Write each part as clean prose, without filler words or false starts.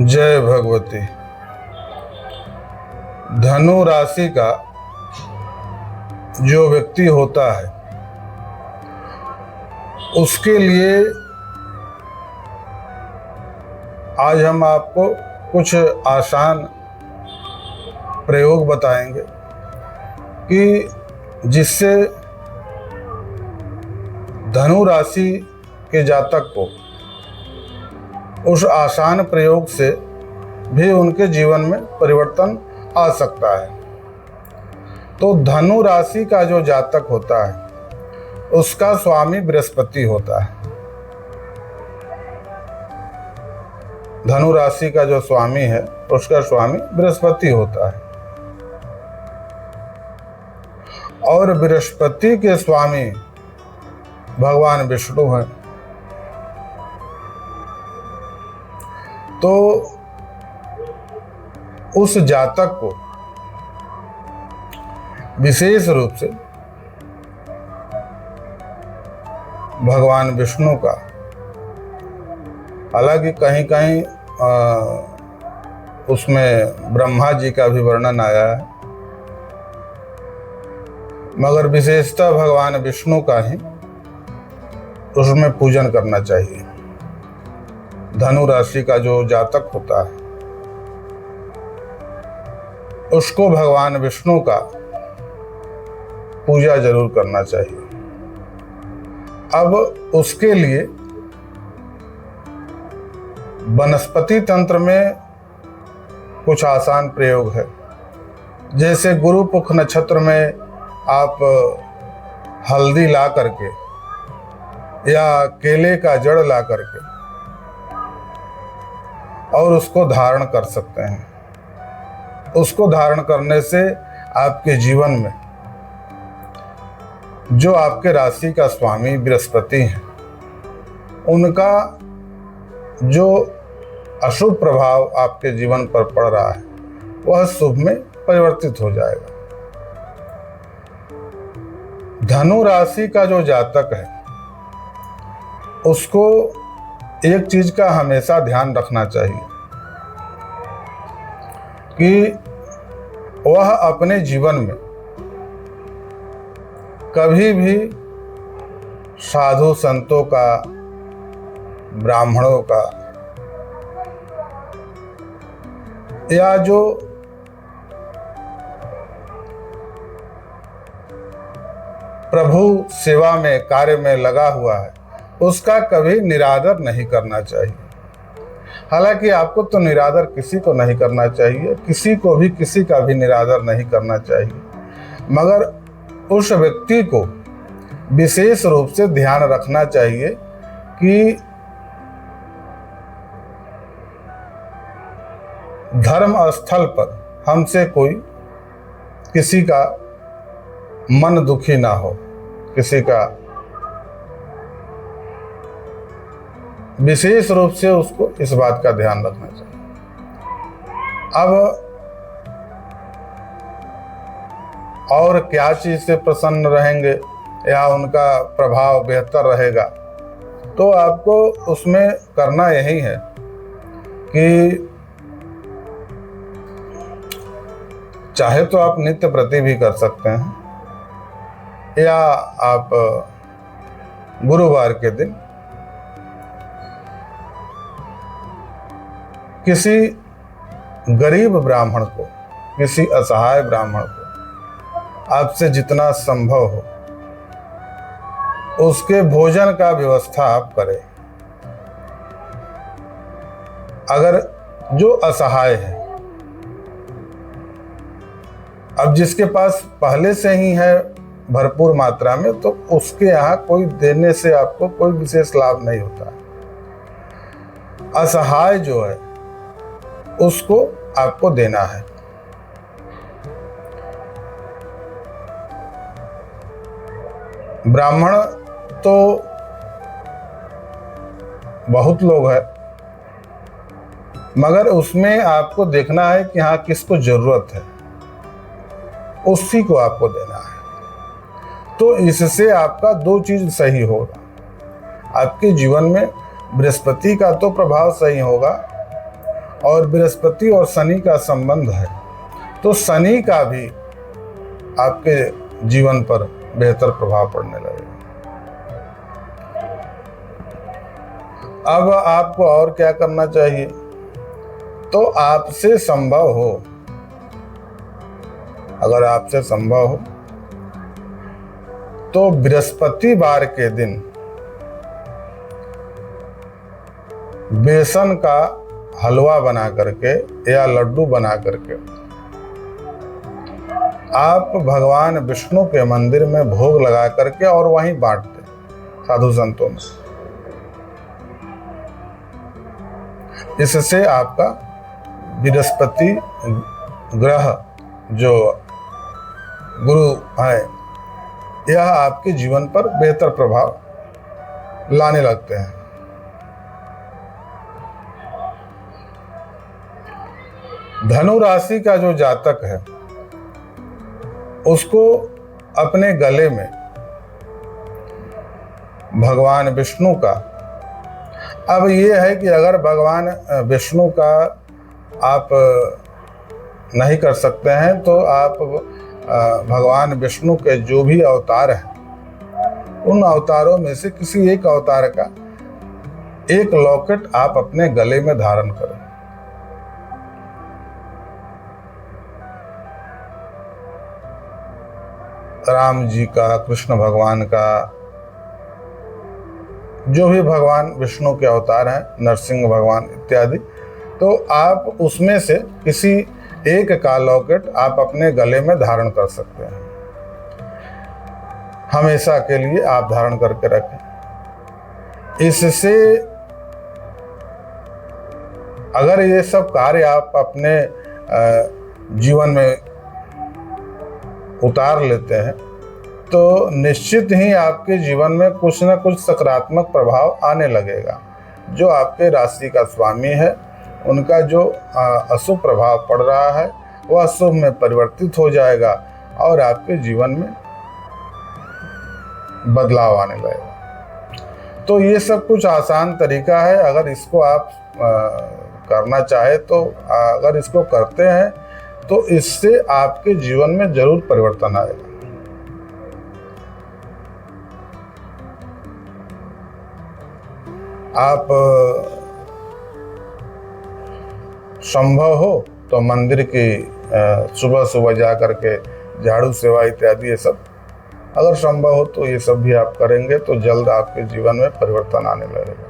जय भगवती। धनु राशि का जो व्यक्ति होता है उसके लिए आज हम आपको कुछ आसान प्रयोग बताएंगे कि जिससे धनु राशि के जातक को उस आसान प्रयोग से भी उनके जीवन में परिवर्तन आ सकता है। तो धनु राशि का जो जातक होता है उसका स्वामी बृहस्पति होता है। धनु राशि का जो स्वामी है उसका स्वामी बृहस्पति होता है और बृहस्पति के स्वामी भगवान विष्णु हैं। तो उस जातक को विशेष रूप से भगवान विष्णु का, हालांकि कहीं कहीं उसमें ब्रह्मा जी का भी वर्णन आया है, मगर विशेषतः भगवान विष्णु का ही उसमें पूजन करना चाहिए। धनु राशि का जो जातक होता है उसको भगवान विष्णु का पूजा जरूर करना चाहिए। अब उसके लिए वनस्पति तंत्र में कुछ आसान प्रयोग है। जैसे गुरु पुख नक्षत्र में आप हल्दी ला करके या केले का जड़ ला करके और उसको धारण कर सकते हैं। उसको धारण करने से आपके जीवन में जो आपके राशि का स्वामी बृहस्पति हैं उनका जो अशुभ प्रभाव आपके जीवन पर पड़ रहा है वह शुभ में परिवर्तित हो जाएगा। धनु राशि का जो जातक है उसको एक चीज का हमेशा ध्यान रखना चाहिए कि वह अपने जीवन में कभी भी साधु संतों का, ब्राह्मणों का या जो प्रभु सेवा में कार्य में लगा हुआ है उसका कभी निरादर नहीं करना चाहिए। हालांकि आपको तो निरादर किसी को नहीं करना चाहिए, किसी को भी किसी का भी निरादर नहीं करना चाहिए, मगर उस व्यक्ति को विशेष रूप से ध्यान रखना चाहिए कि धर्म स्थल पर हमसे कोई किसी का मन दुखी ना हो, किसी का विशेष रूप से उसको इस बात का ध्यान रखना चाहिए। अब और क्या चीज से प्रसन्न रहेंगे या उनका प्रभाव बेहतर रहेगा, तो आपको उसमें करना यही है कि चाहे तो आप नित्य प्रति भी कर सकते हैं या आप गुरुवार के दिन किसी गरीब ब्राह्मण को, किसी असहाय ब्राह्मण को आपसे जितना संभव हो उसके भोजन का व्यवस्था आप करें। अगर जो असहाय है, अब जिसके पास पहले से ही है भरपूर मात्रा में, तो उसके यहाँ कोई देने से आपको कोई विशेष लाभ नहीं होता। असहाय जो है उसको आपको देना है। ब्राह्मण तो बहुत लोग हैं, मगर उसमें आपको देखना है कि हाँ किसको जरूरत है, उसी को आपको देना है। तो इससे आपका दो चीज सही होगा। आपके जीवन में बृहस्पति का तो प्रभाव सही होगा और बृहस्पति और शनि का संबंध है, तो शनि का भी आपके जीवन पर बेहतर प्रभाव पड़ने लगेगा। अब आपको और क्या करना चाहिए? तो आपसे संभव हो, अगर आपसे संभव हो तो बृहस्पतिवार के दिन बेसन का हलवा बना करके या लड्डू बना करके आप भगवान विष्णु के मंदिर में भोग लगा करके और वहीं बांट दें साधु संतों में। इससे आपका बृहस्पति ग्रह जो गुरु है, यह आपके जीवन पर बेहतर प्रभाव लाने लगते हैं। धनु राशि का जो जातक है उसको अपने गले में भगवान विष्णु का, अब ये है कि अगर भगवान विष्णु का आप नहीं कर सकते हैं तो आप भगवान विष्णु के जो भी अवतार हैं उन अवतारों में से किसी एक अवतार का एक लॉकेट आप अपने गले में धारण करें। राम जी का, कृष्ण भगवान का, जो भी भगवान विष्णु के अवतार हैं, नरसिंह भगवान इत्यादि, तो आप उसमें से किसी एक का लॉकेट आप अपने गले में धारण कर सकते हैं। हमेशा के लिए आप धारण करके रखें। इससे अगर ये सब कार्य आप अपने जीवन में उतार लेते हैं तो निश्चित ही आपके जीवन में कुछ न कुछ सकारात्मक प्रभाव आने लगेगा। जो आपके राशि का स्वामी है उनका जो अशुभ प्रभाव पड़ रहा है वह शुभ में परिवर्तित हो जाएगा और आपके जीवन में बदलाव आने लगेगा। तो ये सब कुछ आसान तरीका है, अगर इसको आप करना चाहे तो अगर इसको करते हैं तो इससे आपके जीवन में जरूर परिवर्तन आएगा। आप संभव हो तो मंदिर की सुबह सुबह जा करके झाड़ू सेवा इत्यादि ये सब अगर संभव हो तो ये सब भी आप करेंगे तो जल्द आपके जीवन में परिवर्तन आने लगेगा।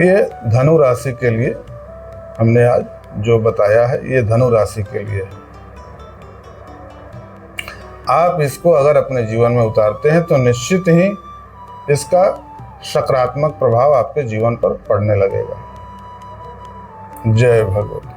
ये धनु राशि के लिए हमने आज जो बताया है ये धनु राशि के लिए है। आप इसको अगर अपने जीवन में उतारते हैं तो निश्चित ही इसका सकारात्मक प्रभाव आपके जीवन पर पड़ने लगेगा। जय भगवान।